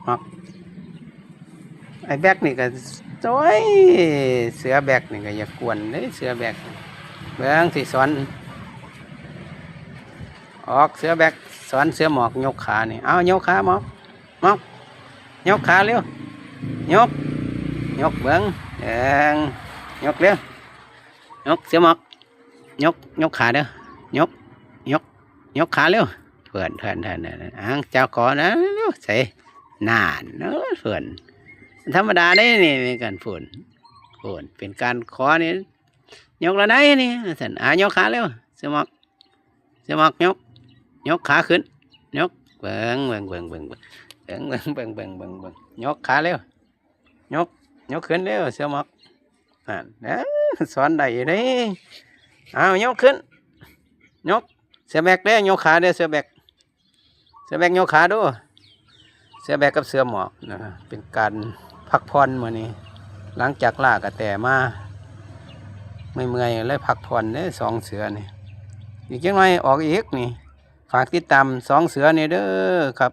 หอกไอ้แบกนี่ก็โอ้ยเสือแบกนี่ก็อย่ากวนเลยเสือแบกเบิ่งสิสอนออกเสือแบกสอนเสือหมอกยกขานี่เอายกขาหมอกยกขาเร็วยกเบิ่งยกเร็วยกเสือหมอกยกขาเด้อยกขาเร็วเพื่อนเจ้าขอนะเร็วใส่นานเนอะเพื่อนธรรมดาได้นี่กันฝุ่นเป็นการขอนี่ยกแล้วได้นี่สันยกขาเร็วเสือหมอกยกขาขึ้นยกเบิ่งยกขาเร็วยกขึ้นเร็วเสือหมอกนั่นสอนได้เลยยกขึ้นยกเสือแบกเด้อยกขาเด้อเสือแบกยกขาดูเสือแบกกับเสือหมอกนะเป็นการพักผ่อนมื้อนี้หลังจากล่ากระแตมาไม่เมื่อยเลยพักผ่อนเด้อ2เสือนี่อีกจังหน่อยออกอีกนี่ฝากติดตาม2เสือนี่เด้อครับ